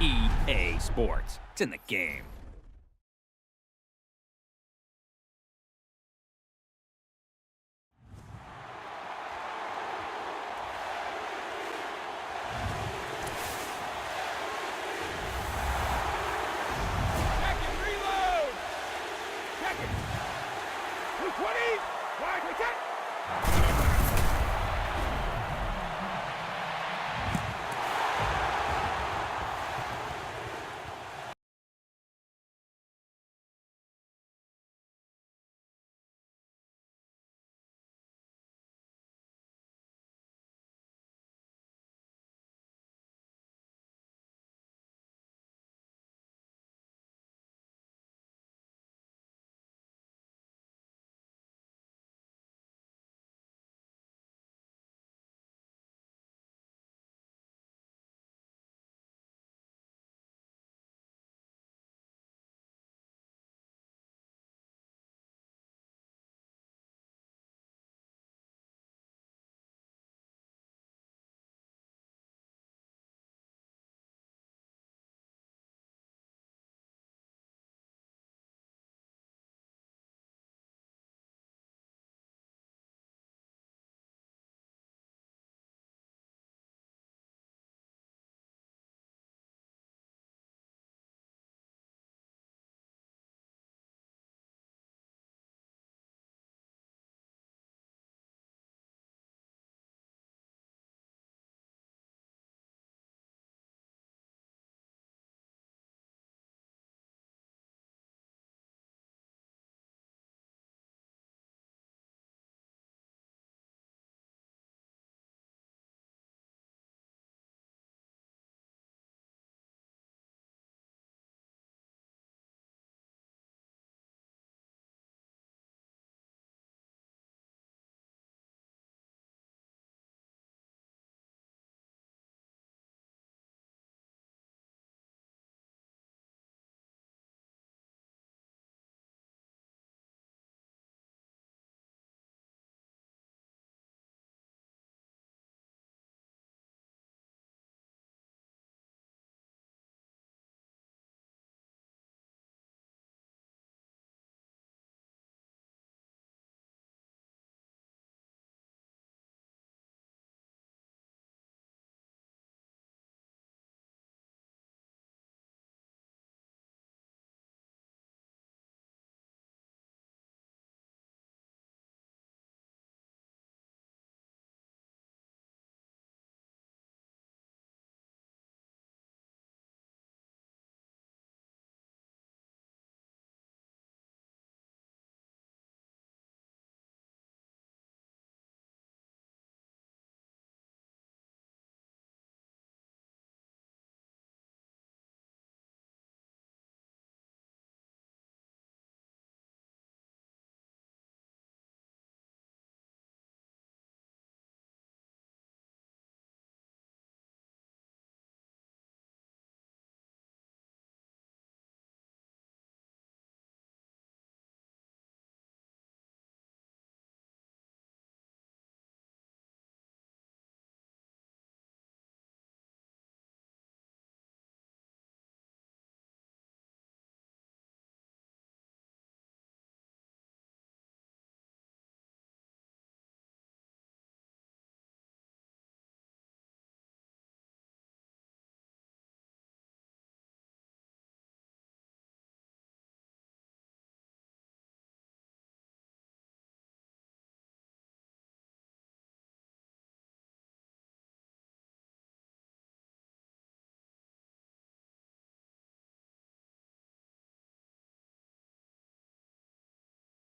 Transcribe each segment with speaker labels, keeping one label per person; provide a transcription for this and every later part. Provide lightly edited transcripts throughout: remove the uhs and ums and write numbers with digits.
Speaker 1: EA Sports. It's in the game.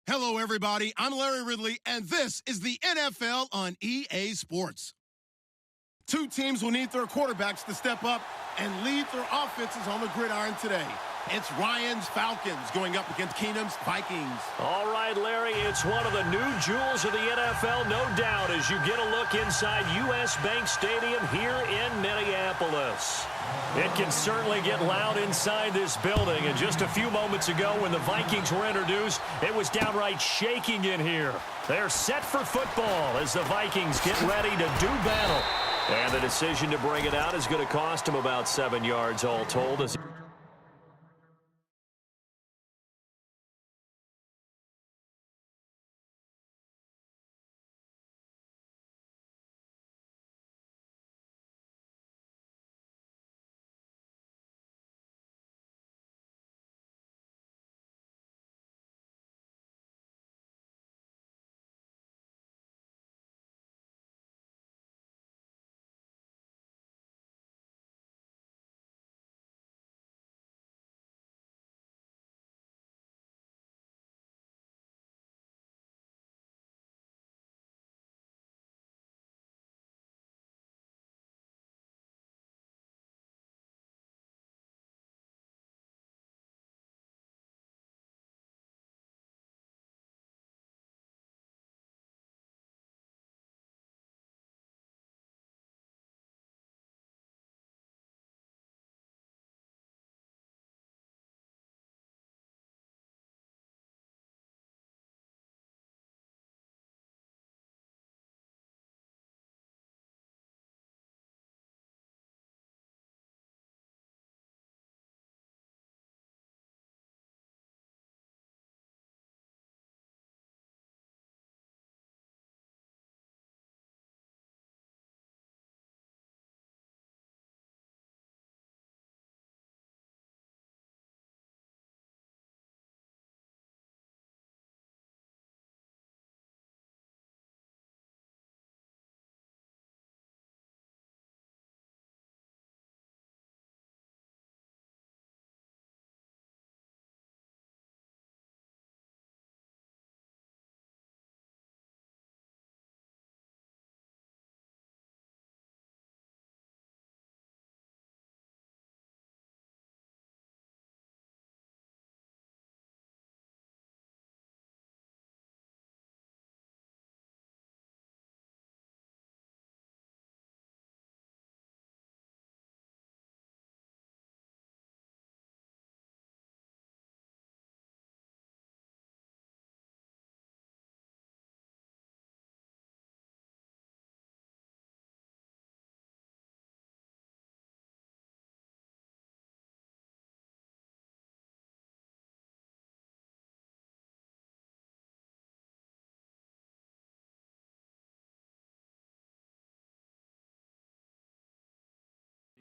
Speaker 2: Hello, everybody. I'm Larry Ridley, and this is the NFL on EA Sports. Two teams will need their quarterbacks to step up and lead their offenses on the gridiron today. It's Ryan's Falcons going up against Keenum's Vikings.
Speaker 3: All right, Larry, it's one of the new jewels of the NFL, no doubt, as you get a look inside U.S. Bank Stadium here in Minneapolis. It can certainly get loud inside this building, and just a few moments ago when the Vikings were introduced, it was downright shaking in here. They're set for football as the Vikings get ready to do battle. And the decision to bring it out is going to cost him about 7 yards all told. As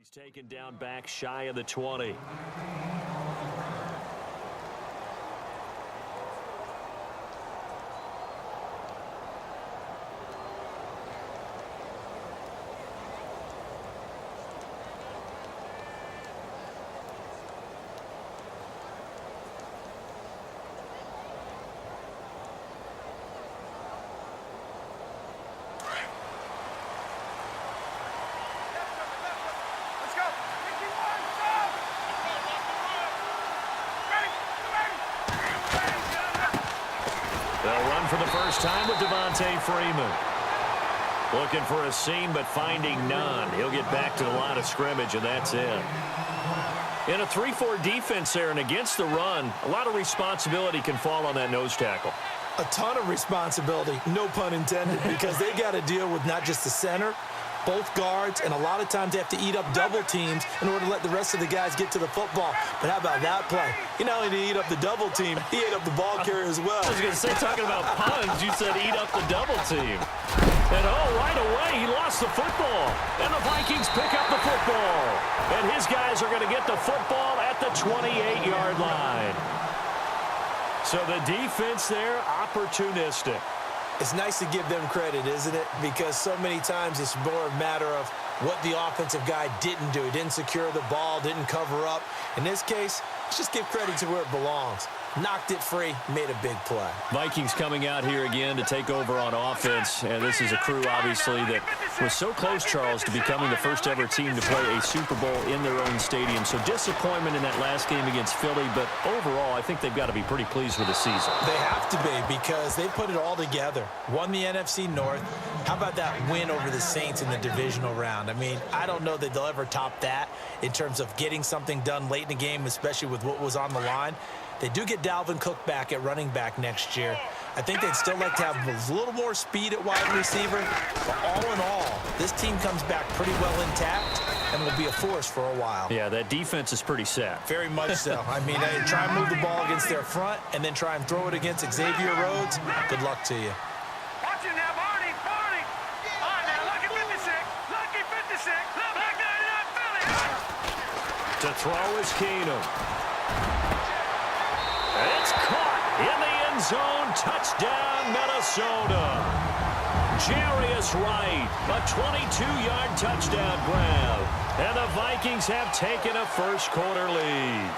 Speaker 3: he's taken down back shy of the 20. They'll run for the first time with Devontae Freeman. Looking for a seam, but finding none. He'll get back to the line of scrimmage, and that's it. In a 3-4 defense there and against the run, a lot of responsibility can fall on that nose tackle.
Speaker 4: A ton of responsibility, no pun intended, because they got to deal with not just the center, both guards, and a lot of times they have to eat up double teams in order to let the rest of the guys get to the football. But how about that play? He not only did he eat up the double team, he ate up the ball carrier as well.
Speaker 3: I was going to say, talking about puns, you said eat up the double team. And right away, he lost the football. And the Vikings pick up the football. And his guys are going to get the football at the 28-yard line. So the defense there, opportunistic.
Speaker 4: It's nice to give them credit, isn't it? Because so many times it's more a matter of what the offensive guy didn't do. He didn't secure the ball, didn't cover up. In this case, let's just give credit to where it belongs. Knocked it free, made a big play.
Speaker 3: Vikings coming out here again to take over on offense. And this is a crew, obviously, that was so close, Charles, to becoming the first-ever team to play a Super Bowl in their own stadium. So disappointment in that last game against Philly, but overall, I think they've got to be pretty pleased with the season.
Speaker 4: They have to be, because they put it all together. Won the NFC North. How about that win over the Saints in the divisional round? I mean, I don't know that they'll ever top that in terms of getting something done late in the game, especially with what was on the line. They do get Dalvin Cook back at running back next year. I think they'd still like to have a little more speed at wide receiver. But all in all, this team comes back pretty well intact and will be a force for a while.
Speaker 3: Yeah, that defense is pretty set.
Speaker 4: Very much so. I mean, they try and move the ball against their front and then try and throw it against Xavier Rhodes. Good luck to you.
Speaker 5: Watch it now, Barney. All right, now, lucky 56. Lucky 56. Back there, Philly.
Speaker 3: To throw is Keenum. It's caught in the end zone. Touchdown, Minnesota. Jarius Wright, a 22-yard touchdown grab. And the Vikings have taken a first-quarter lead.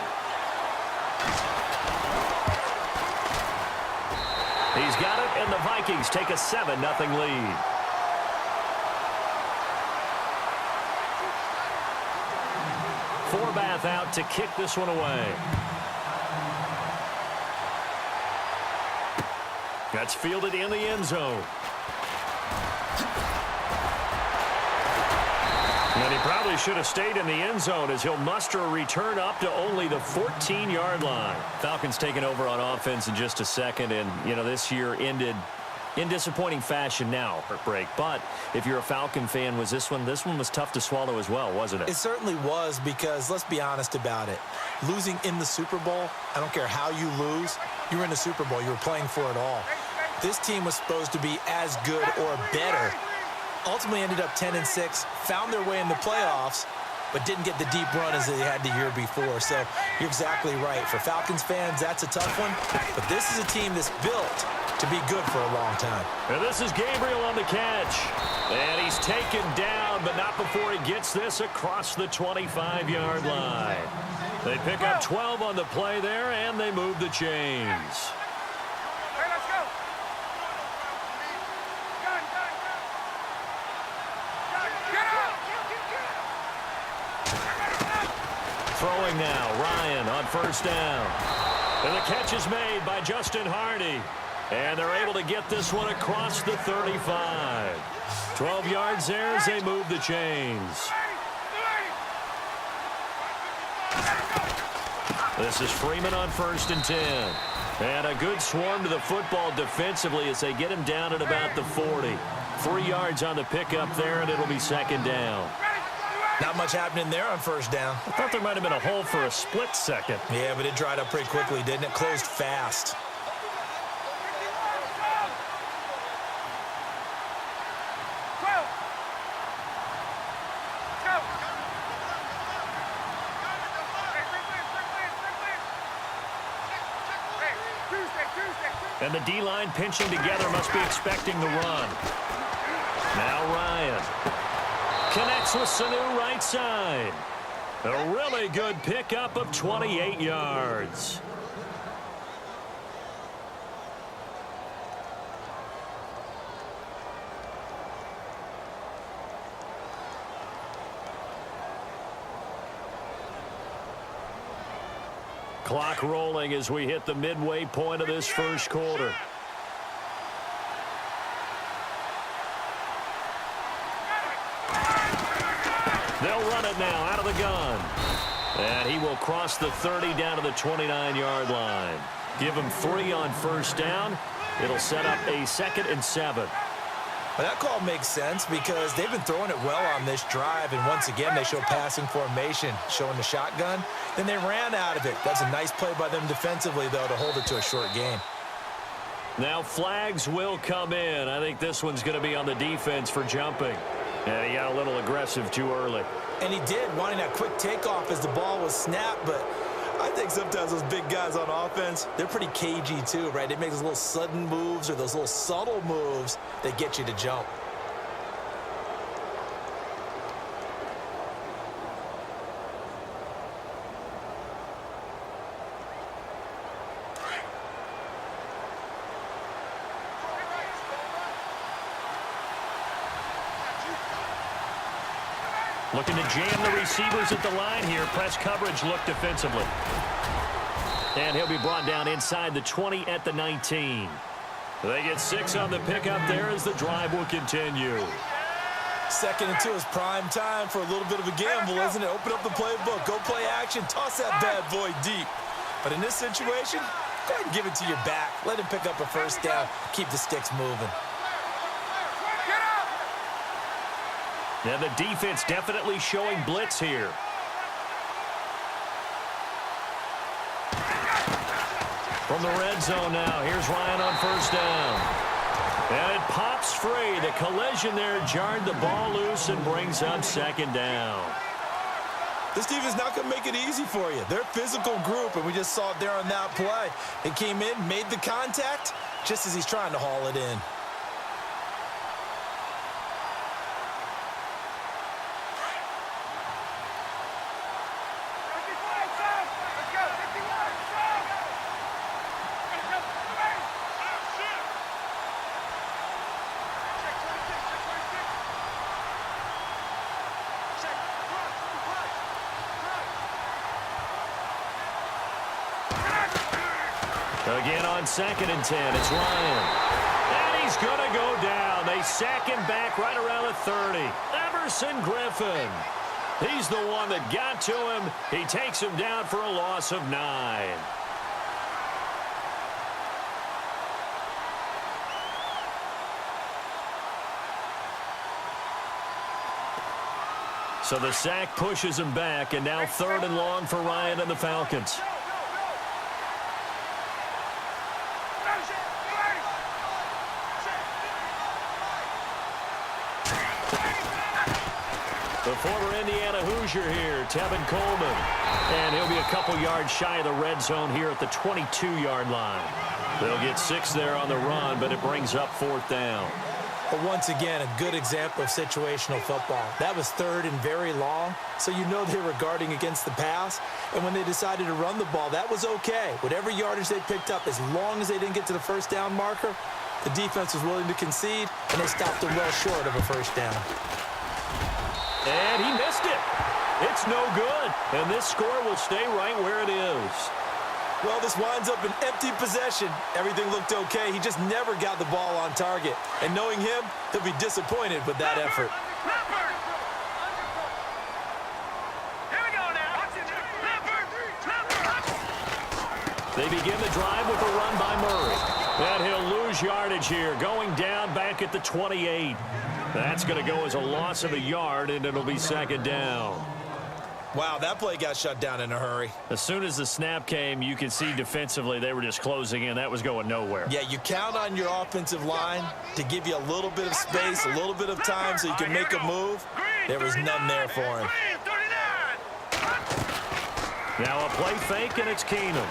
Speaker 3: He's got it, and the Vikings take a 7-0 lead. Forbath out to kick this one away. That's fielded in the end zone. And he probably should have stayed in the end zone as he'll muster a return up to only the 14-yard line. Falcons taking over on offense in just a second, and, you know, this year ended in disappointing fashion now, break. But if you're a Falcon fan, this one was tough to swallow as well, wasn't it?
Speaker 4: It certainly was, because let's be honest about it. Losing in the Super Bowl, I don't care how you lose, you were in the Super Bowl. You were playing for it all. This team was supposed to be as good or better. Ultimately ended up 10-6, found their way in the playoffs, but didn't get the deep run as they had the year before. So you're exactly right. For Falcons fans, that's a tough one. But this is a team that's built to be good for a long time.
Speaker 3: And this is Gabriel on the catch. And he's taken down, but not before he gets this across the 25-yard line. They pick up 12 on the play there, and they move the chains.
Speaker 5: Hey, let's go.
Speaker 3: Throwing now, Ryan on first down. And the catch is made by Justin Hardy. And they're able to get this one across the 35. 12 yards there as they move the chains. This is Freeman on 1st and 10. And a good swarm to the football defensively as they get him down at about the 40. 3 yards on the pickup there, and it'll be 2nd down.
Speaker 4: Not much happening there on 1st down.
Speaker 3: I thought there might have been a hole for a split second.
Speaker 4: Yeah, but it dried up pretty quickly, didn't it? Closed fast.
Speaker 3: And the D-line pinching together, must be expecting the run. Now Ryan connects with Sanu right side. A really good pickup of 28 yards. Clock rolling as we hit the midway point of this first quarter. They'll run it now out of the gun. And he will cross the 30 down to the 29-yard line. Give him 3 on 1st down. It'll set up a 2nd and 7.
Speaker 4: Well, that call makes sense because they've been throwing it well on this drive, and once again they show passing formation, showing the shotgun. Then they ran out of it. That's a nice play by them defensively, though, to hold it to a short gain.
Speaker 3: Now flags will come in. I think this one's going to be on the defense for jumping. And he got a little aggressive too early.
Speaker 4: And he did, wanting that quick takeoff as the ball was snapped, but I think sometimes those big guys on offense, they're pretty cagey too, right? They make those little sudden moves or those little subtle moves that get you to jump.
Speaker 3: Looking to jam the receivers at the line here. Press coverage look defensively. And he'll be brought down inside the 20 at the 19. They get 6 on the pickup there as the drive will continue.
Speaker 4: 2nd and 2 is prime time for a little bit of a gamble, isn't it? Open up the playbook. Go play action. Toss that bad boy deep. But in this situation, go ahead and give it to your back. Let him pick up a first down. Keep the sticks moving.
Speaker 3: And the defense definitely showing blitz here. From the red zone now, here's Ryan on first down. And it pops free. The collision there jarred the ball loose and brings up second down.
Speaker 4: This defense not going to make it easy for you. They're a physical group, and we just saw it there on that play. It came in, made the contact, just as he's trying to haul it in.
Speaker 3: Again on 2nd and 10, it's Ryan. And he's going to go down. They sack him back right around the 30. Everson Griffin. He's the one that got to him. He takes him down for a loss of 9. So the sack pushes him back, and now 3rd and long for Ryan and the Falcons. The former Indiana Hoosier here, Tevin Coleman. And he'll be a couple yards shy of the red zone here at the 22-yard line. They'll get 6 there on the run, but it brings up 4th down.
Speaker 4: But once again, a good example of situational football. That was 3rd and very long, so you know they were guarding against the pass. And when they decided to run the ball, that was okay. Whatever yardage they picked up, as long as they didn't get to the first down marker, the defense was willing to concede, and they stopped them well short of a first down.
Speaker 3: And he missed it. It's no good. And this score will stay right where it is.
Speaker 4: Well, this winds up an empty possession. Everything looked okay. He just never got the ball on target. And knowing him, he'll be disappointed with that effort.
Speaker 5: Here we go now.
Speaker 3: They begin the drive with a run by Murray. And he'll lose yardage here, going down back at the 28. That's going to go as a loss of a yard, and it'll be 2nd down.
Speaker 4: Wow, that play got shut down in a hurry.
Speaker 3: As soon as the snap came, you could see defensively they were just closing in. That was going nowhere.
Speaker 4: Yeah, you count on your offensive line to give you a little bit of space, a little bit of time so you can make a move. There was none there for him.
Speaker 3: Now a play fake, and it's Keenum.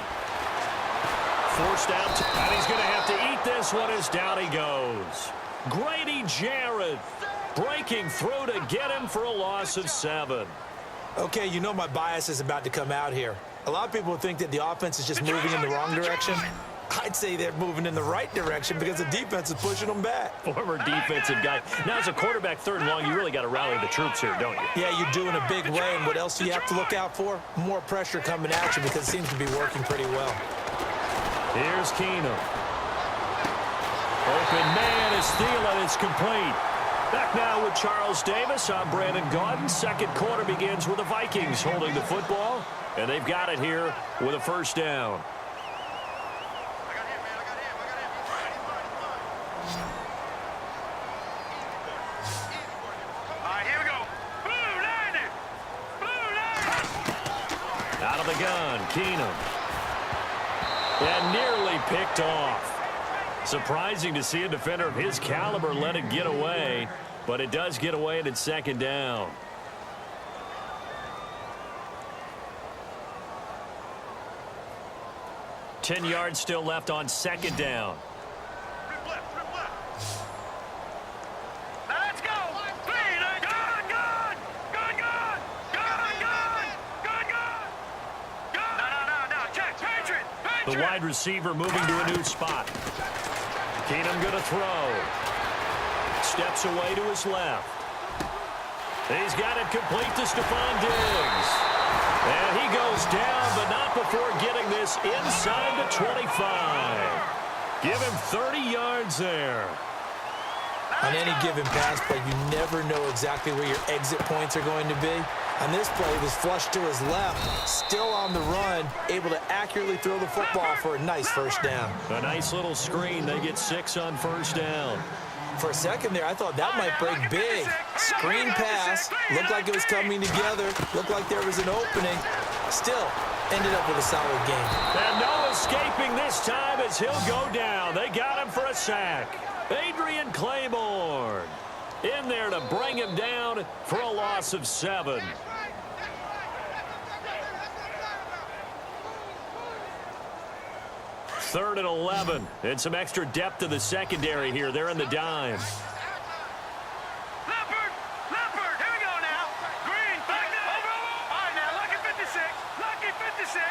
Speaker 3: Forced out, and he's going to have to eat this one as down he goes. Grady Jarrett breaking through to get him for a loss of 7.
Speaker 4: Okay, you know my bias is about to come out here. A lot of people think that the offense is just moving in the wrong direction. I'd say they're moving in the right direction because the defense is pushing them back.
Speaker 3: Former defensive guy. Now, as a quarterback 3rd and long, you really got to rally the troops here, don't you?
Speaker 4: Yeah, you do in a big way. And what else do you have to look out for? More pressure coming at you because it seems to be working pretty well.
Speaker 3: Here's Keenum. Open man is Thielen. It's complete. Back now with Charles Davis. I'm Brandon Gaudin. 2nd quarter begins with the Vikings holding the football. And they've got it here with a first down.
Speaker 5: All right, here we go. Blue line it. Blue line.
Speaker 3: Out of the gun, Keenum. And nearly picked off. Surprising to see a defender of his caliber let it get away, but it does get away and it's 2nd down. Ten yards still left on 2nd down.
Speaker 5: Rip left. Now let's go. No. Check. Patriot.
Speaker 3: The wide receiver moving to a new spot. Keenum going to throw. Steps away to his left. He's got it complete to Stephon Diggs. And he goes down, but not before getting this inside the 25. Give him 30 yards there.
Speaker 4: On any given pass play, you never know exactly where your exit points are going to be. On this play, it was flushed to his left, still on the run, able to accurately throw the football for a nice first down.
Speaker 3: A nice little screen. They get 6 on first down.
Speaker 4: For a second there, I thought that might break big. Screen pass, looked like it was coming together, looked like there was an opening. Still, ended up with a solid game.
Speaker 3: And no escaping this time as he'll go down. They got him for a sack. Adrian Claiborne in there to bring him down for a loss of 7. Third and 11. And some extra depth to the secondary here. They're in the dime.
Speaker 5: Leopard, here we go now. Green, back now. All right, now, lucky 56. Lucky 56.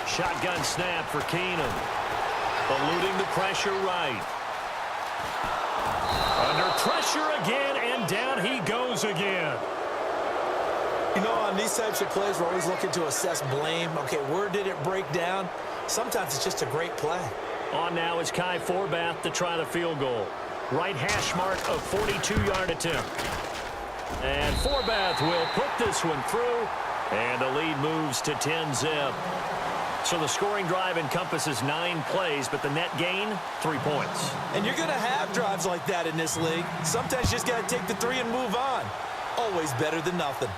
Speaker 3: Shotgun snap for Keenum. Eluding the pressure right. Under pressure again, and down he goes again.
Speaker 4: You know, on these types of plays, we're always looking to assess blame. Okay, where did it break down? Sometimes it's just a great play.
Speaker 3: On now is Kai Forbath to try the field goal. Right hash mark of 42-yard attempt. And Forbath will put this one through, and the lead moves to 10-zip. So the scoring drive encompasses 9 plays, but the net gain, 3 points.
Speaker 4: And you're going to have drives like that in this league. Sometimes you just got to take the 3 and move on. Always better than nothing.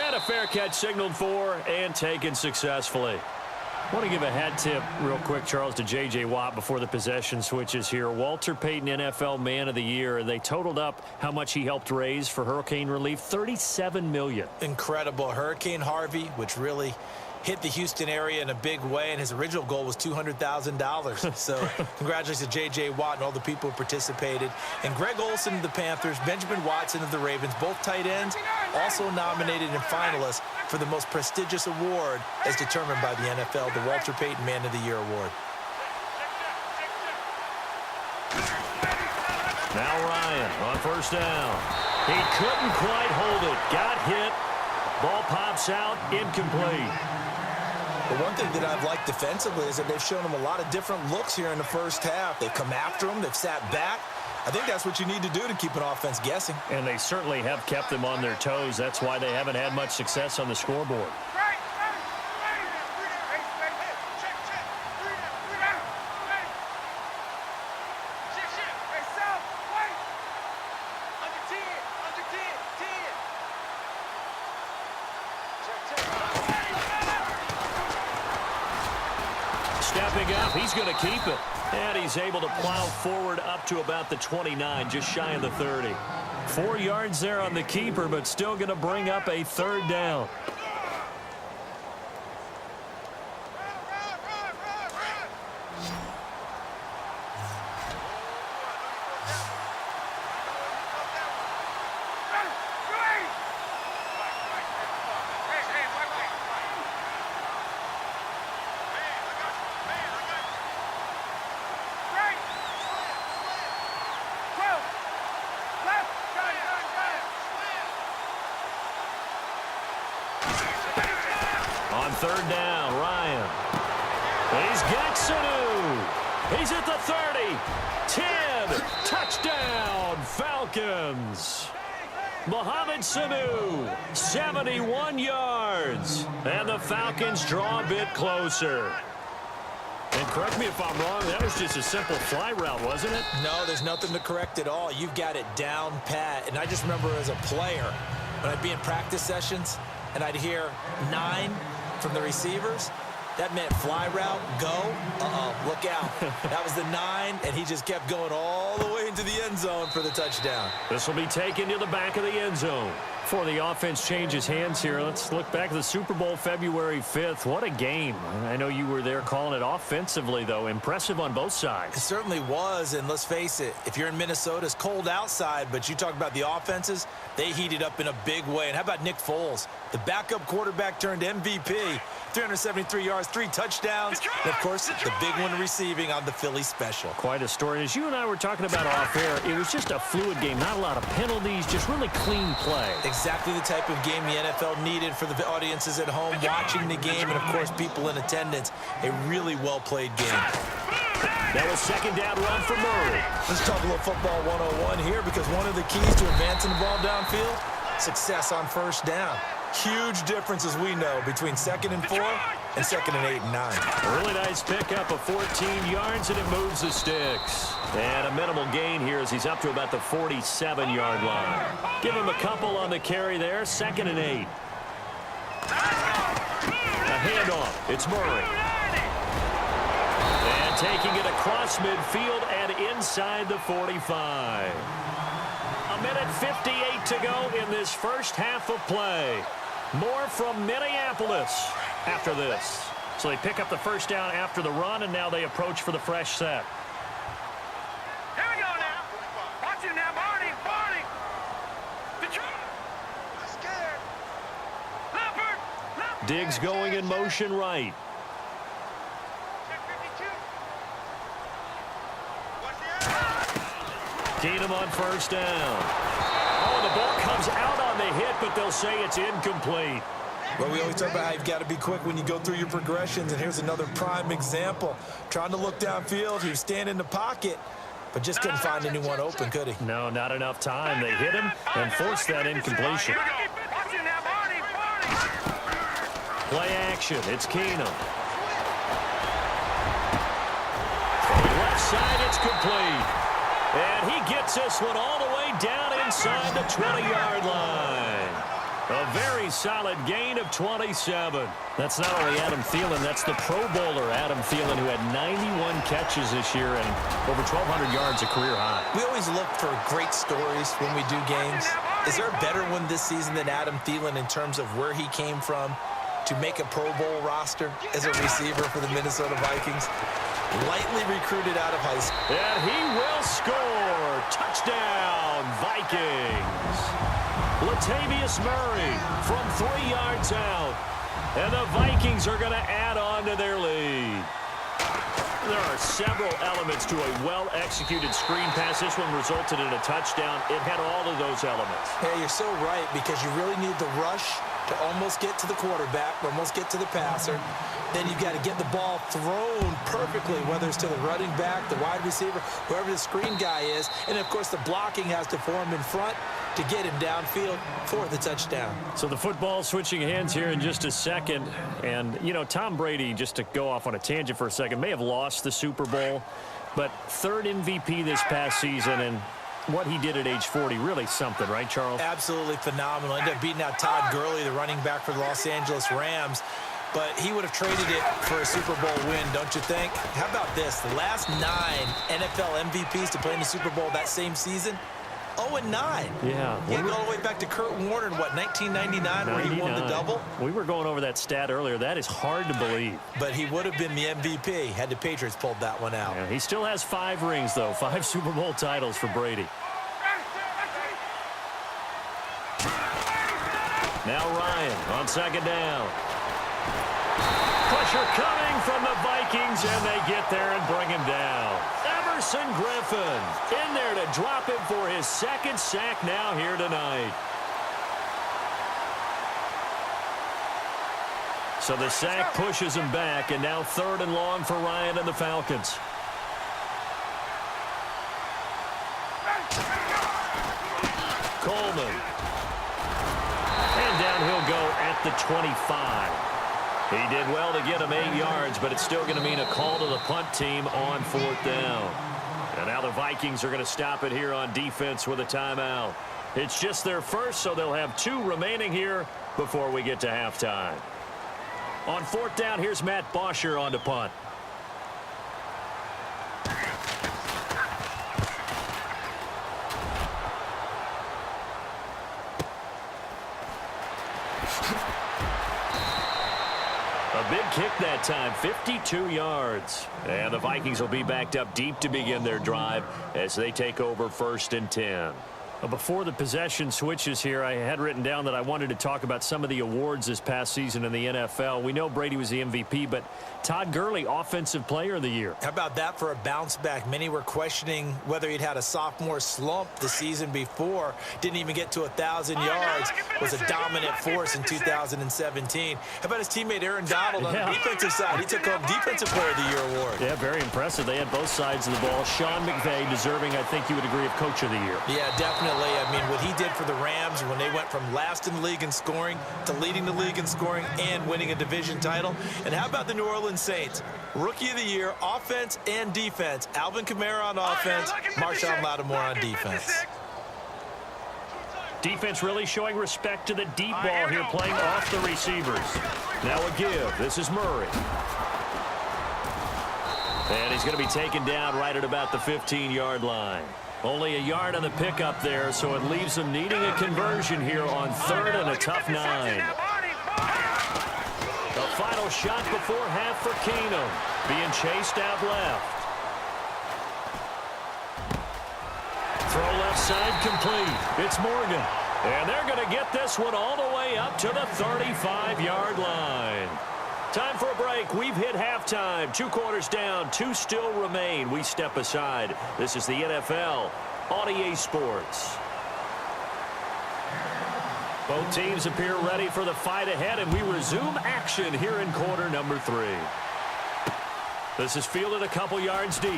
Speaker 3: And a fair catch signaled for and taken successfully. I want to give a hat tip real quick, Charles, to J.J. Watt before the possession switches here. Walter Payton NFL Man of the Year. They totaled up how much he helped raise for hurricane relief, $37 million.
Speaker 4: Incredible. Hurricane Harvey, which really hit the Houston area in a big way, and his original goal was $200,000. So congratulations to J.J. Watt and all the people who participated. And Greg Olsen of the Panthers, Benjamin Watson of the Ravens, both tight ends, also nominated and finalists for the most prestigious award as determined by the NFL, the Walter Payton Man of the Year Award.
Speaker 3: Now Ryan on first down. He couldn't quite hold it. Got hit. Ball pops out. Incomplete.
Speaker 4: The one thing that I've liked defensively is that they've shown him a lot of different looks here in the first half. They've come after him. They've sat back. I think that's what you need to do to keep an offense guessing.
Speaker 3: And they certainly have kept them on their toes. That's why they haven't had much success on the scoreboard. Stepping up, he's going to keep it. And he's able to plow forward up to about the 29, just shy of the 30. 4 yards there on the keeper, but still going to bring up a third down. On third down, Ryan. He's got Sanu. He's at the 30. 10. Touchdown, Falcons. Mohamed Sanu, 71 yards. And the Falcons draw a bit closer. And correct me if I'm wrong, that was just a simple fly route, wasn't it?
Speaker 4: No, there's nothing to correct at all. You've got it down pat. And I just remember as a player, when I'd be in practice sessions, and I'd hear 9 from the receivers, that meant fly route, go, look out. That was the 9, and he just kept going all the way into the end zone for the touchdown.
Speaker 3: This will be taken to the back of the end zone. Before the offense changes hands here, let's look back at the Super Bowl February 5th. What a game. I know you were there calling it offensively, though. Impressive on both sides.
Speaker 4: It certainly was, and let's face it, if you're in Minnesota, it's cold outside, but you talk about the offenses, they heated up in a big way. And how about Nick Foles? The backup quarterback turned MVP, 373 yards, 3 touchdowns, and, of course, the big one receiving on the Philly special.
Speaker 3: Quite a story. As you and I were talking about off air, it was just a fluid game. Not a lot of penalties, just really clean play.
Speaker 4: Exactly the type of game the NFL needed for the audiences at home watching the game and, of course, people in attendance. A really well-played game.
Speaker 3: That was second down run for Murray.
Speaker 4: Let's talk a little football 101 here, because one of the keys to advancing the ball downfield, success on first down. Huge difference, as we know, between 2nd and 4 and 2nd and 8 and 9.
Speaker 3: Really nice pickup of 14 yards, and it moves the sticks. And a minimal gain here as he's up to about the 47-yard line. Give him a couple on the carry there, 2nd and 8. A handoff. It's Murray. And taking it across midfield and inside the 45. A minute 58 to go in this first half of play. More from Minneapolis after this. So they pick up the first down after the run, and now they approach for the fresh set.
Speaker 5: Here we go now. Watch it now, Barney. Detroit. Scared. Leopard.
Speaker 3: Diggs going in motion right. Keenum on first down. Oh, the ball comes out on the hit, but they'll say it's incomplete.
Speaker 4: Well, we always talk about how you've got to be quick when you go through your progressions, and here's another prime example. Trying to look downfield, he was standing in the pocket, but just couldn't find anyone open, could he?
Speaker 3: No, not enough time. They hit him and forced that incompletion. Play action. It's Keenum. From the left side, it's complete. And he gets this one all the way down inside the 20-yard line. A very solid gain of 27. That's not only Adam Thielen, that's the Pro Bowler Adam Thielen, who had 91 catches this year and over 1,200 yards, a career high.
Speaker 4: We always look for great stories when we do games. Is there a better one this season than Adam Thielen in terms of where he came from to make a Pro Bowl roster as a receiver for the Minnesota Vikings? Lightly recruited out of high school.
Speaker 3: And he will score. Touchdown, Vikings. Latavius Murray from 3 yards out. And the Vikings are going to add on to their lead. There are several elements to a well-executed screen pass. This one resulted in a touchdown. It had all of those elements.
Speaker 4: Yeah, you're so right, because you really need the rush to almost get to the quarterback, almost get to the passer. Then you've got to get the ball thrown perfectly, whether it's to the running back, the wide receiver, whoever the screen guy is. And, of course, the blocking has to form in front to get him downfield for the touchdown.
Speaker 3: So the football switching hands here in just a second. And, you know, Tom Brady, just to go off on a tangent for a second, may have lost the Super Bowl, but third MVP this past season, and what he did at age 40, really something, right, Charles?
Speaker 4: Absolutely phenomenal. Ended up beating out Todd Gurley, the running back for the Los Angeles Rams. But he would have traded it for a Super Bowl win, don't you think? How about this? The last 9 NFL MVPs to play in the Super Bowl that same season, 0-9.
Speaker 3: Yeah.
Speaker 4: You go all the way back to Kurt Warner in, what, 1999, where he won the double?
Speaker 3: We were going over that stat earlier. That is hard to believe.
Speaker 4: But he would have been the MVP had the Patriots pulled that one out.
Speaker 3: Yeah, he still has 5 rings, though. 5 Super Bowl titles for Brady. Now Ryan on second down. Pressure coming from the Vikings, and they get there and bring him down. Emerson Griffin in there to drop him for his 2nd sack now here tonight. So the sack pushes him back, and now 3rd and long for Ryan and the Falcons. Coleman. And down he'll go at the 25. He did well to get him 8 yards, but it's still going to mean a call to the punt team on 4th down. And now the Vikings are going to stop it here on defense with a timeout. It's just their first, so they'll have 2 remaining here before we get to halftime. On 4th down, here's Matt Bosher on to punt. A big kick that time, 52 yards. And the Vikings will be backed up deep to begin their drive as they take over 1st and 10. Before the possession switches here, I had written down that I wanted to talk about some of the awards this past season in the NFL. We know Brady was the MVP, but Todd Gurley, Offensive Player of the Year.
Speaker 4: How about that for a bounce back? Many were questioning whether he'd had a sophomore slump the season before. Didn't even get to 1,000 yards. Was a dominant force in 2017. How about his teammate Aaron Donald on the defensive side? He took home Defensive Player of the Year award.
Speaker 3: Yeah, very impressive. They had both sides of the ball. Sean McVay deserving, I think you would agree, of Coach of the Year.
Speaker 4: Yeah, definitely. I mean, what he did for the Rams when they went from last in the league in scoring to leading the league in scoring and winning a division title. And how about the New Orleans Saints? Rookie of the Year, offense and defense. Alvin Kamara on offense, Marshawn Lattimore on defense.
Speaker 3: Defense really showing respect to the deep ball here, playing off the receivers. Now a give. This is Murray. And he's going to be taken down right at about the 15-yard line. Only a yard on the pickup there, so it leaves them needing a conversion here on 3rd and a tough 9. The final shot before half for Keenum, being chased out left. Throw left side complete. It's Morgan. And they're going to get this one all the way up to the 35-yard line. Time for a break. We've hit halftime. 2 quarters down. 2 still remain. We step aside. This is the NFL on EA Sports. Both teams appear ready for the fight ahead, and we resume action here in quarter number 3. This is fielded a couple yards deep.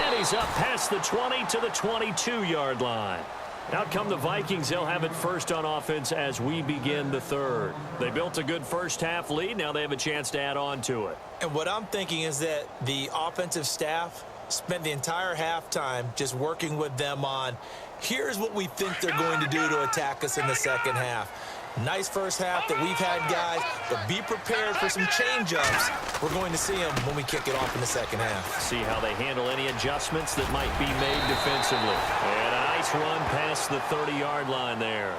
Speaker 3: And he's up past the 20 to the 22-yard line. Out come the Vikings. They'll have it first on offense as we begin the 3rd. They built a good first-half lead. Now they have a chance to add on to it.
Speaker 4: And what I'm thinking is that the offensive staff spent the entire halftime just working with them on, here's what we think they're going to do to attack us in the second half. Nice first half that we've had, guys, but be prepared for some change-ups. We're going to see them when we kick it off in the second half.
Speaker 3: See how they handle any adjustments that might be made defensively. And a nice run past the 30-yard line there.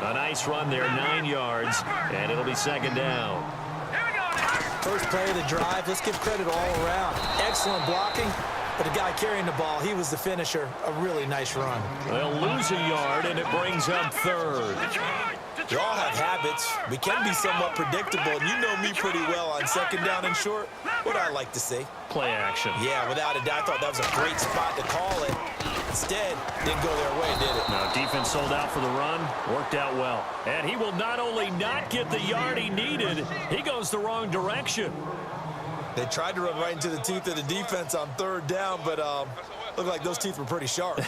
Speaker 3: A nice run there, 9 yards, and it'll be second down.
Speaker 4: First play of the drive, let's give credit all around. Excellent blocking, but the guy carrying the ball, he was the finisher. A really nice run.
Speaker 3: They'll lose a yard, and it brings up 3rd.
Speaker 4: We all have habits. We can be somewhat predictable, and you know me pretty well on second down and short. What I like to see.
Speaker 3: Play action.
Speaker 4: Yeah, without a doubt, I thought that was a great spot to call it. Instead, didn't go their way, did it?
Speaker 3: Now, defense sold out for the run. Worked out well. And he will not only not get the yard he needed, he goes the wrong direction.
Speaker 4: They tried to run right into the teeth of the defense on 3rd down, but looked like those teeth were pretty sharp.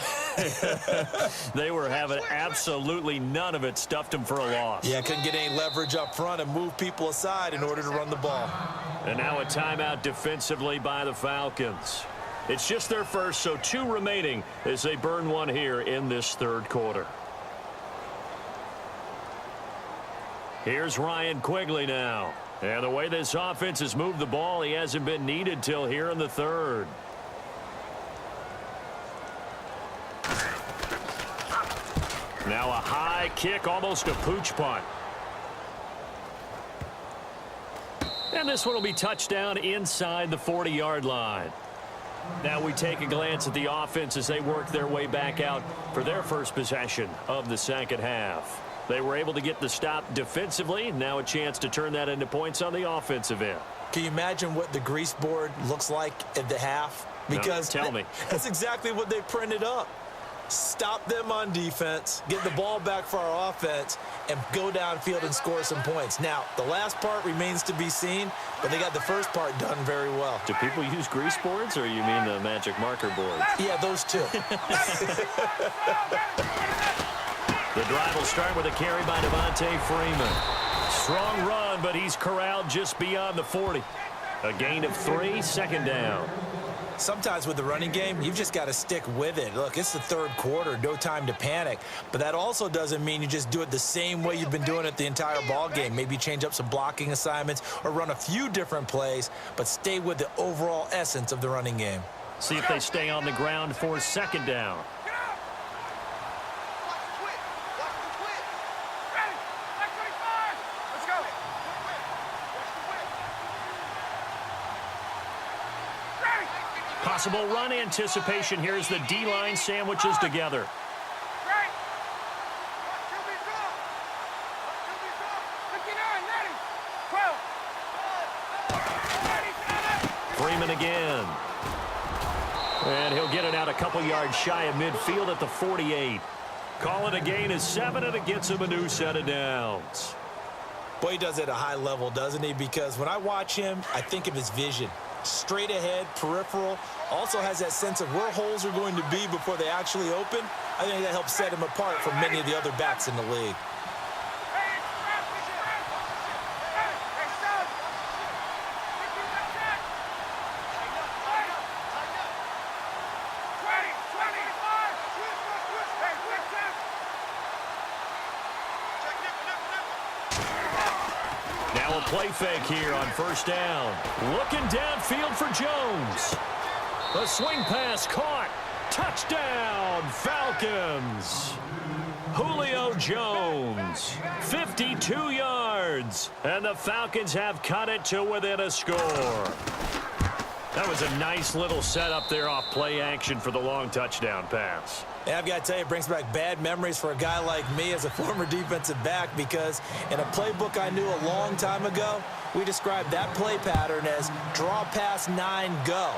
Speaker 3: They were having absolutely none of it. Stuffed him for a loss.
Speaker 4: Yeah, couldn't get any leverage up front and move people aside in order to run the ball.
Speaker 3: And now a timeout defensively by the Falcons. It's just their first, so 2 remaining as they burn one here in this 3rd quarter. Here's Ryan Quigley now. And the way this offense has moved the ball, he hasn't been needed till here in the 3rd. Now a high kick, almost a pooch punt. And this one will be touchdown inside the 40-yard line. Now we take a glance at the offense as they work their way back out for their first possession of the second half. They were able to get the stop defensively. Now a chance to turn that into points on the offensive end.
Speaker 4: Can you imagine what the grease board looks like at the half? Because
Speaker 3: no, tell me.
Speaker 4: That's exactly what they printed up. Stop them on defense, get the ball back for our offense, and go downfield and score some points. Now, the last part remains to be seen, but they got the first part done very well.
Speaker 3: Do people use grease boards, or you mean the magic marker boards?
Speaker 4: Yeah, those two.
Speaker 3: The drive will start with a carry by Devontae Freeman. Strong run, but he's corralled just beyond the 40. A gain of 3, second down.
Speaker 4: Sometimes with the running game, you've just got to stick with it. Look, it's the 3rd quarter, no time to panic. But that also doesn't mean you just do it the same way you've been doing it the entire ball game. Maybe change up some blocking assignments or run a few different plays, but stay with the overall essence of the running game.
Speaker 3: See if they stay on the ground for second down. Possible run anticipation here as the D-line sandwiches together. Freeman again. And he'll get it out a couple yards shy of midfield at the 48. Call it a gain of 7, and it gets him a new set of downs.
Speaker 4: Boy, he does it at a high level, doesn't he? Because when I watch him, I think of his vision. Straight ahead, peripheral. Also has that sense of where holes are going to be before they actually open. I think that helps set him apart from many of the other backs in the league.
Speaker 3: Now a play fake here on first down. Looking downfield for Jones. A swing pass caught. Touchdown, Falcons. Julio Jones, 52 yards. And the Falcons have cut it to within a score. That was a nice little setup there off play action for the long touchdown pass.
Speaker 4: Yeah, I've got to tell you, it brings back bad memories for a guy like me as a former defensive back, because in a playbook I knew a long time ago, we described that play pattern as draw pass 9 go,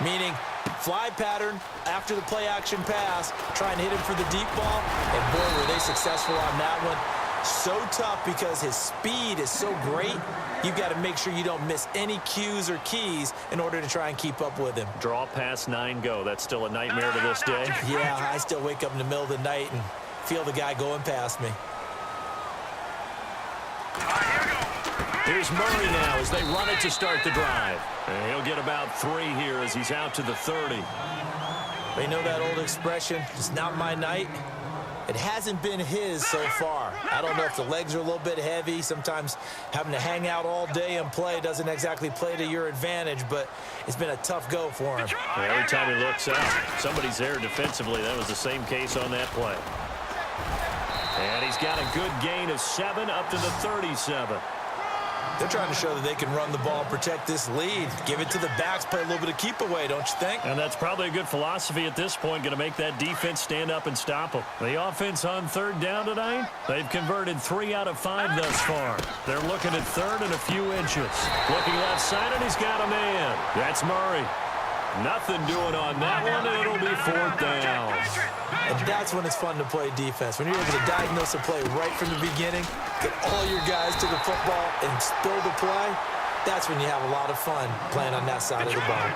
Speaker 4: meaning fly pattern after the play action pass, trying to hit him for the deep ball, and boy, were they successful on that one. So tough because his speed is so great, you've got to make sure you don't miss any cues or keys in order to try and keep up with him.
Speaker 3: Draw pass 9 go. That's still a nightmare to this day.
Speaker 4: Yeah, I still wake up in the middle of the night and feel the guy going past me.
Speaker 3: Here's Murray now as they run it to start the drive. And he'll get about 3 here as he's out to the 30.
Speaker 4: They know that old expression, it's not my night. It hasn't been his so far. I don't know if the legs are a little bit heavy. Sometimes having to hang out all day and play doesn't exactly play to your advantage, but it's been a tough go for him.
Speaker 3: Every time he looks out, somebody's there defensively. That was the same case on that play. And he's got a good gain of 7 up to the 37.
Speaker 4: They're trying to show that they can run the ball, protect this lead, give it to the backs, play a little bit of keep away, don't you think?
Speaker 3: And that's probably a good philosophy at this point, going to make that defense stand up and stop them. The offense on third down tonight, they've converted 3 out of 5 thus far. They're looking at third and a few inches. Looking left side, and he's got a man. That's Murray. Nothing doing on that one, and it'll be 4th down.
Speaker 4: And that's when it's fun to play defense. When you're able to diagnose a play right from the beginning, get all your guys to the football and spill the play, that's when you have a lot of fun playing on that side of the ball.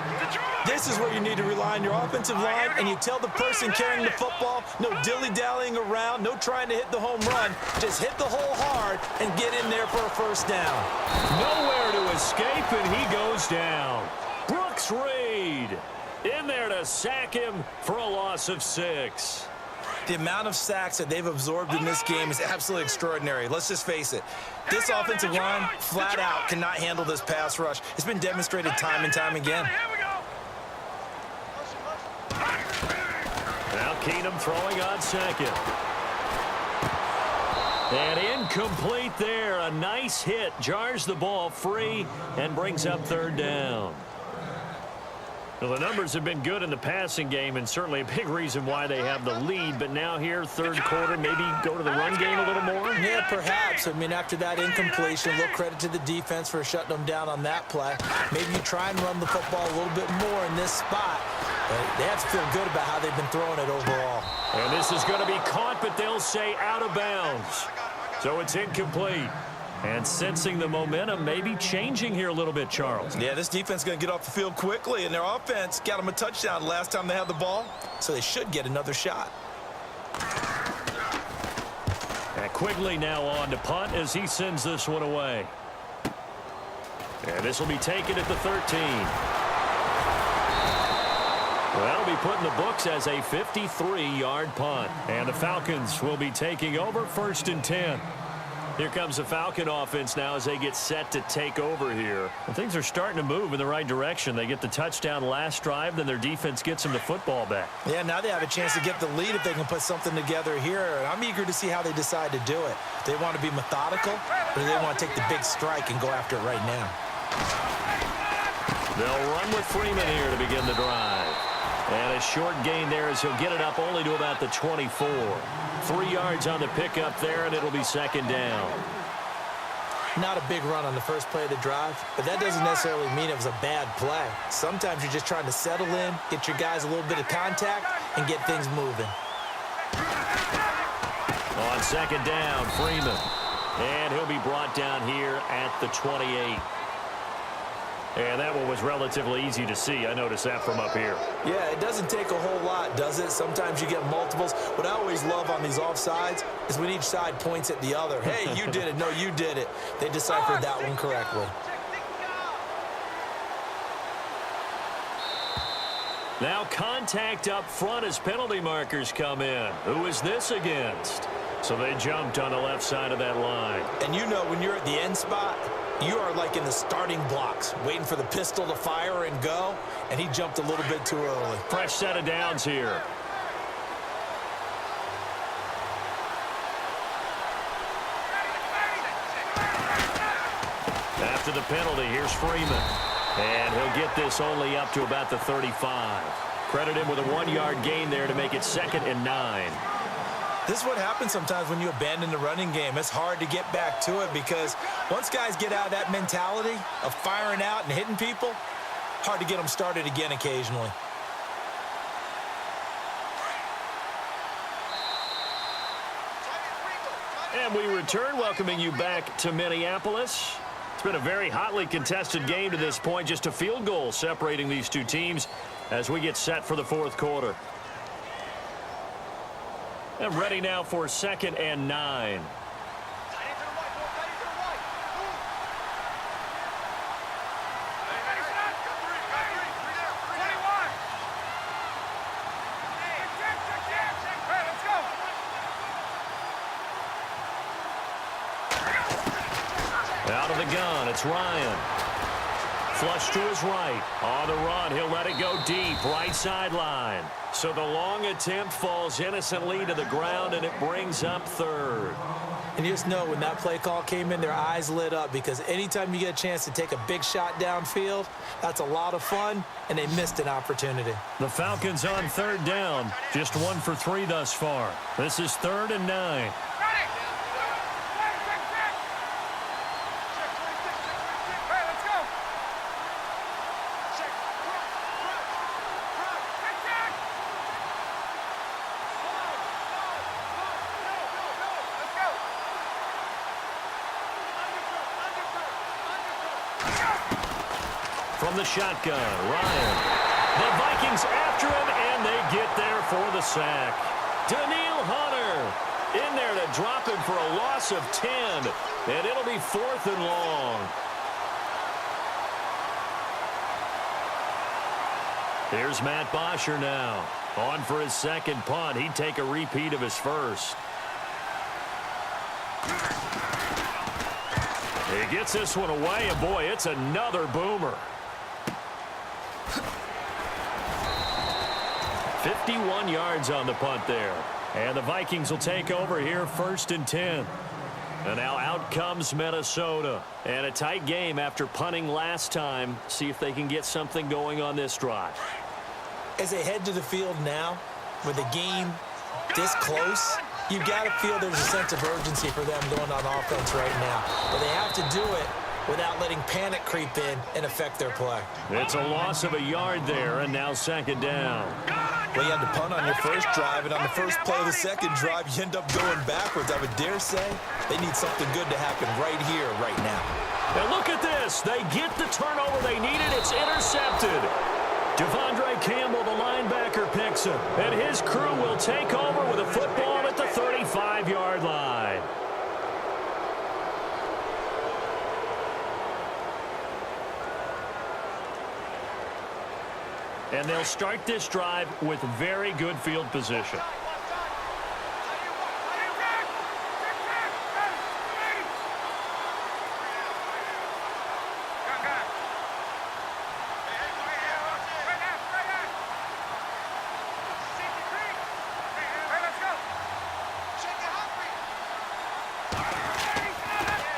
Speaker 4: This is where you need to rely on your offensive line, and you tell the person carrying the football, no dilly-dallying around, no trying to hit the home run. Just hit the hole hard and get in there for a first down.
Speaker 3: Nowhere to escape, and he goes down. Brooks Reed in there to sack him for a loss of 6.
Speaker 4: The amount of sacks that they've absorbed in this game is absolutely extraordinary. Let's just face it. This offensive line, flat out, cannot handle this pass rush. It's been demonstrated time and time again.
Speaker 3: Now Keenum throwing on second. And incomplete there. A nice hit. Jars the ball free and brings up third down. Well, the numbers have been good in the passing game, and certainly a big reason why they have the lead. But now here, third quarter, maybe go to the run game a little more?
Speaker 4: Yeah, perhaps. I mean, after that incompletion, a little credit to the defense for shutting them down on that play. Maybe you try and run the football a little bit more in this spot. But they have to feel good about how they've been throwing it overall.
Speaker 3: And this is going to be caught, but they'll say out of bounds. So it's incomplete. And sensing the momentum maybe changing here a little bit, Charles.
Speaker 4: Yeah, this defense is going to get off the field quickly, and their offense got them a touchdown last time they had the ball, so they should get another shot.
Speaker 3: And Quigley now on to punt as he sends this one away. And this will be taken at the 13. Well, it'll be put in the books as a 53-yard punt. And the Falcons will be taking over 1st and 10. Here comes the Falcon offense now as they get set to take over here. And things are starting to move in the right direction. They get the touchdown last drive, then their defense gets them the football back.
Speaker 4: Yeah, now they have a chance to get the lead if they can put something together here. And I'm eager to see how they decide to do it. Do they want to be methodical, or do they want to take the big strike and go after it right now?
Speaker 3: They'll run with Freeman here to begin the drive. a short gain there as he'll get it up only to about the 24. 3 yards on the pickup there, and it'll be second down.
Speaker 4: Not a big run on the first play of the drive, but that doesn't necessarily mean it was a bad play. Sometimes you're just trying to settle in, get your guys a little bit of contact, and get things moving.
Speaker 3: On second down, Freeman. And he'll be brought down here at the 28. And that one was relatively easy to see. I noticed that from up here.
Speaker 4: Yeah, it doesn't take a whole lot, does it? Sometimes you get multiples. What I always love on these offsides is when each side points at the other. Hey, you did it. No, you did it. They deciphered that one correctly.
Speaker 3: Now contact up front as penalty markers come in. Who is this against? So they jumped on the left side of that line.
Speaker 4: And you know when you're at the end spot, you are like in the starting blocks, waiting for the pistol to fire and go, and he jumped a little bit too early.
Speaker 3: Fresh set of downs here. After the penalty, here's Freeman. And he'll get this only up to about the 35. Credit him with a 1-yard gain there to make it 2nd and 9.
Speaker 4: This is what happens sometimes when you abandon the running game. It's hard to get back to it because once guys get out of that mentality of firing out and hitting people, hard to get them started again occasionally.
Speaker 3: And we return, welcoming you back to Minneapolis. It's been a very hotly contested game to this point. Just a field goal separating these two teams as we get set for the 4th quarter. And ready now for 2nd and 9. Out of the gun, it's Ryan. Flush to his right. On the run, he'll let it go deep, right sideline. So the long attempt falls innocently to the ground, and it brings up 3rd.
Speaker 4: And you just know when that play call came in, their eyes lit up because anytime you get a chance to take a big shot downfield, that's a lot of fun, and they missed an opportunity.
Speaker 3: The Falcons on 3rd down, just 1 for 3 thus far. This is 3rd and 9. From the shotgun, Ryan. The Vikings after him, and they get there for the sack. Daniil Hunter in there to drop him for a loss of 10, and it'll be 4th and long. Here's Matt Bosher now. On for his 2nd punt. He'd take a repeat of his first. He gets this one away, and boy, it's another boomer. 51 yards on the punt there. And the Vikings will take over here 1st and 10. And now out comes Minnesota. And a tight game after punting last time. See if they can get something going on this drive.
Speaker 4: As they head to the field now, with the game this close, you've got to feel there's a sense of urgency for them going on offense right now. But they have to do it without letting panic creep in and affect their play.
Speaker 3: It's a loss of a yard there, and now 2nd down.
Speaker 4: Well, you had to punt on your first drive, and on the first play of the 2nd drive, you end up going backwards. I would dare say they need something good to happen right here, right now.
Speaker 3: And look at this. They get the turnover they needed. It's intercepted. Devondre Campbell, the linebacker, picks him. And his crew will take over with a football at the 35-yard line. And they'll start this drive with very good field position.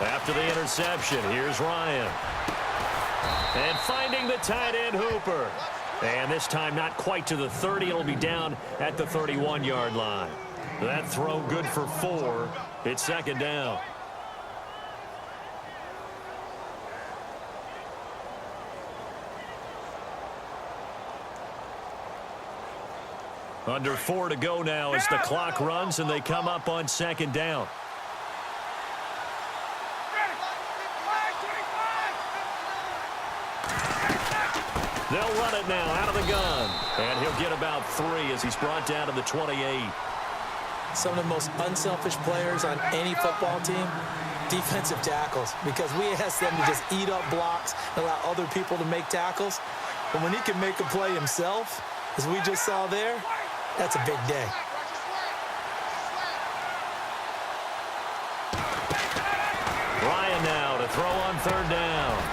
Speaker 3: After the interception, here's Ryan. And finding the tight end Hooper. And this time not quite to the 30. It'll be down at the 31-yard line. That throw good for 4. It's second down. Under 4 to go now as the clock runs and they come up on second down. They'll run it now out of the gun. And he'll get about 3 as he's brought down to the 28.
Speaker 4: Some of the most unselfish players on any football team, defensive tackles, because we ask them to just eat up blocks and allow other people to make tackles. But when he can make a play himself, as we just saw there, that's a big day.
Speaker 3: Ryan now to throw on third down.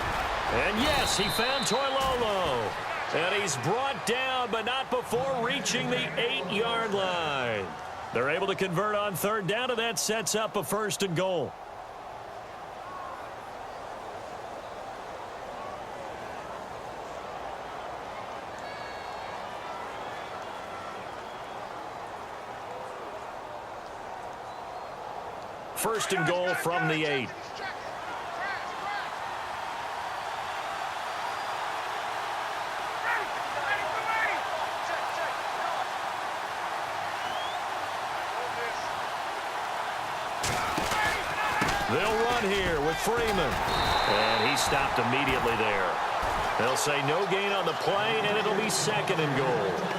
Speaker 3: And yes, he found Toilolo. And he's brought down, but not before reaching the 8-yard line. They're able to convert on third down, and that sets up a 1st and goal. First and goal from the 8. They'll run here with Freeman. And he stopped immediately there. They'll say no gain on the play, and it'll be 2nd and goal.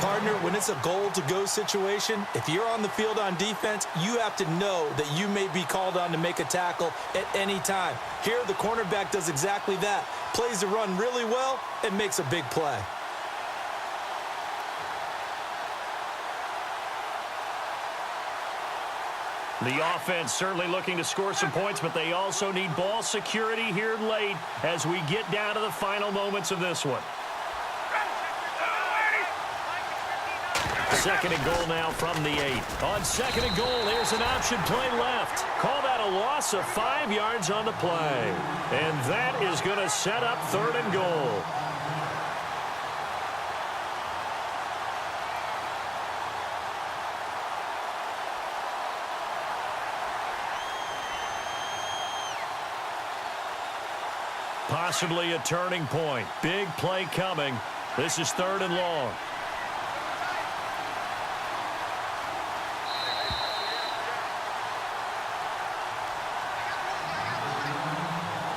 Speaker 4: Partner, when it's a goal-to-go situation, if you're on the field on defense, you have to know that you may be called on to make a tackle at any time. Here, the cornerback does exactly that. Plays the run really well and makes a big play.
Speaker 3: The offense certainly looking to score some points, but they also need ball security here late as we get down to the final moments of this one. 2nd and goal now from the 8. On 2nd and goal, there's an option play left. Call that a loss of 5 yards on the play. And that is going to set up 3rd and goal. Possibly a turning point. Big play coming. This is 3rd and long.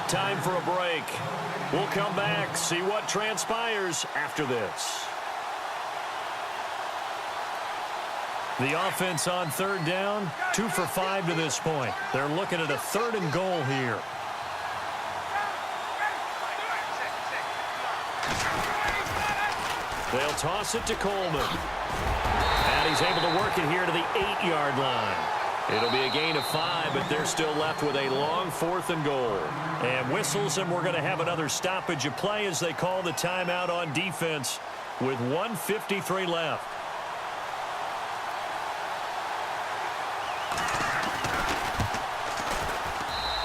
Speaker 3: Time for a break. We'll come back, see what transpires after this. The offense on third down, 2 for 5 to this point. They're looking at a 3rd and goal here. They'll toss it to Coleman. And he's able to work it here to the 8-yard line. It'll be a gain of 5, but they're still left with a long 4th and goal. And whistles, and we're going to have another stoppage of play as they call the timeout on defense with 1:53 left.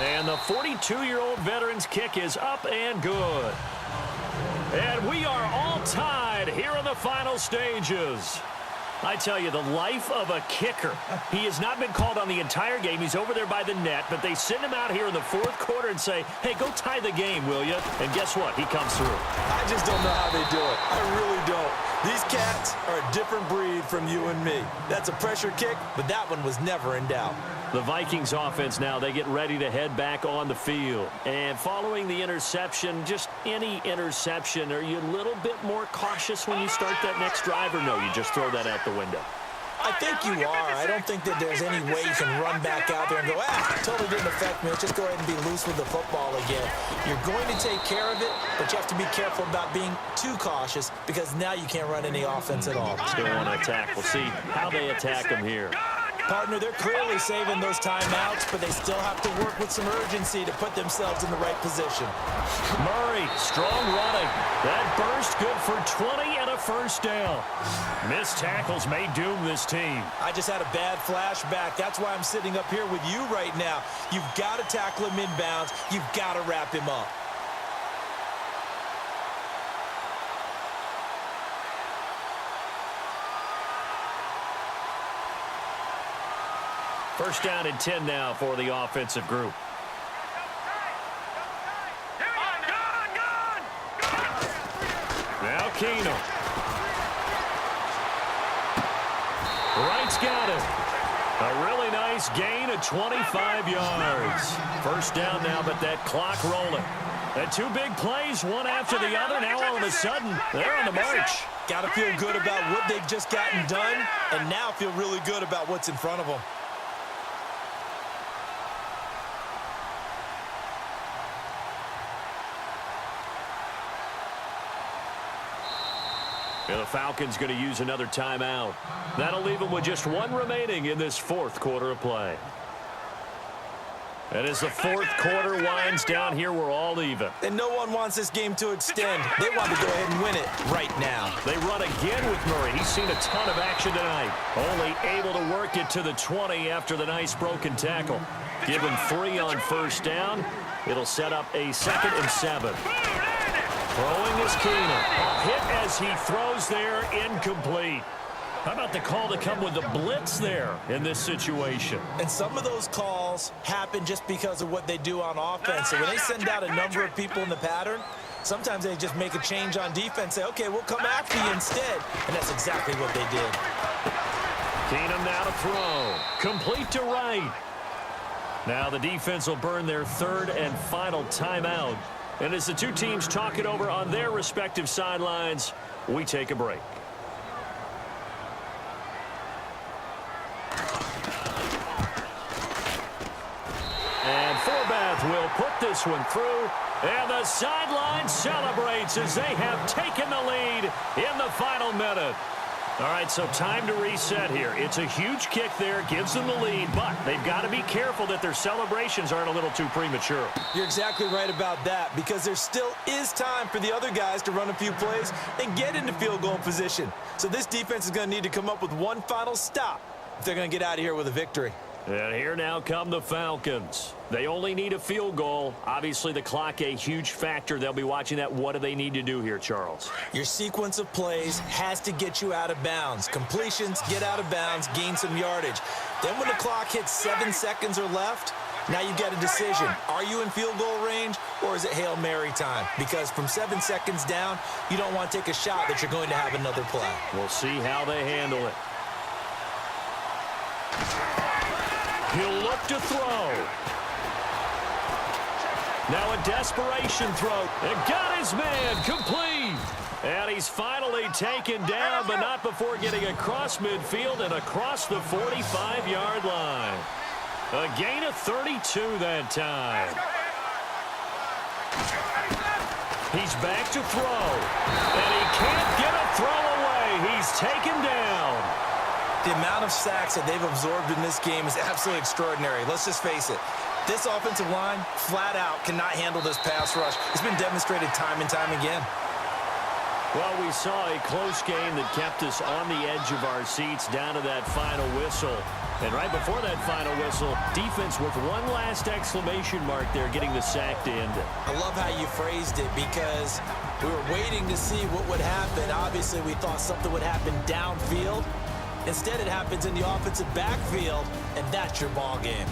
Speaker 3: And the 42-year-old veteran's kick is up and good. And we are all tied here in the final stages. I tell you, the life of a kicker. He has not been called on the entire game. He's over there by the net, but they send him out here in the 4th quarter and say, hey, go tie the game, will you? And guess what? He comes through.
Speaker 4: I just don't know how they do it. I really don't. These cats are a different breed from you and me. That's a pressure kick, but that one was never in doubt.
Speaker 3: The Vikings offense now, they get ready to head back on the field. And following the interception, just any interception, are you a little bit more cautious when you start that next drive, or no, you just throw that out the window?
Speaker 4: I think you are. I don't think that there's any way you can run back out there and go, totally didn't affect me. Let's just go ahead and be loose with the football again. You're going to take care of it, but you have to be careful about being too cautious because now you can't run any offense at all.
Speaker 3: Still want to attack. We'll see how they attack them here.
Speaker 4: Partner, they're clearly saving those timeouts, but they still have to work with some urgency to put themselves in the right position.
Speaker 3: Murray, strong running. That burst good for 20 and a 1st down. Missed tackles may doom this team.
Speaker 4: I just had a bad flashback. That's why I'm sitting up here with you right now. You've got to tackle him inbounds. You've got to wrap him up.
Speaker 3: First down and 10 now for the offensive group. Now Keenum. Wright's got it. A really nice gain of 25 yards. First down now, but that clock rolling. And two big plays, one after the other. Now all of a sudden, they're on the march.
Speaker 4: Got to feel good about what they've just gotten done, and now feel really good about what's in front of them.
Speaker 3: And the Falcons going to use another timeout. That'll leave them with just one remaining in this fourth quarter of play. And as the fourth quarter winds down here, we're all even.
Speaker 4: And no one wants this game to extend. They want to go ahead and win it right now.
Speaker 3: They run again with Murray. He's seen a ton of action tonight. Only able to work it to the 20 after the nice broken tackle. Give him 3 on first down. It'll set up a 2nd and 7. Throwing is Keenum. Hit as he throws there, incomplete. How about the call to come with the blitz there in this situation?
Speaker 4: And some of those calls happen just because of what they do on offense. So when they send out a number of people in the pattern, sometimes they just make a change on defense, say, okay, we'll come after you instead. And that's exactly what they did.
Speaker 3: Keenum now to throw. Complete to Wright. Now the defense will burn their 3rd and final timeout. And as the two teams talk it over on their respective sidelines, we take a break. And Forbath will put this one through. And the sideline celebrates as they have taken the lead in the final minute. All right, so time to reset here. It's a huge kick there, gives them the lead, but they've got to be careful that their celebrations aren't a little too premature.
Speaker 4: You're exactly right about that, because there still is time for the other guys to run a few plays and get into field goal position. So this defense is going to need to come up with one final stop if they're going to get out of here with a victory.
Speaker 3: And here now come the Falcons. They only need a field goal. Obviously, the clock a huge factor. They'll be watching that. What do they need to do here, Charles?
Speaker 4: Your sequence of plays has to get you out of bounds. Completions, get out of bounds, gain some yardage. Then when the clock hits 7 seconds or left, now you get a decision. Are you in field goal range, or is it Hail Mary time? Because from 7 seconds down, you don't want to take a shot that you're going to have another play.
Speaker 3: We'll see how they handle it. He'll look to throw. Now a desperation throw. And got his man complete. And he's finally taken down, but not before getting across midfield and across the 45-yard line. A gain of 32 that time. He's back to throw. And he can't get a throw away. He's taken down.
Speaker 4: The amount of sacks that they've absorbed in this game is absolutely extraordinary. Let's just face it. This offensive line, flat out, cannot handle this pass rush. It's been demonstrated time and time again.
Speaker 3: Well, we saw a close game that kept us on the edge of our seats down to that final whistle. And right before that final whistle, defense with one last exclamation mark there, getting the sack to end it.
Speaker 4: I love how you phrased it, because we were waiting to see what would happen. Obviously, we thought something would happen downfield. Instead, it happens in the offensive backfield, and that's your ball game.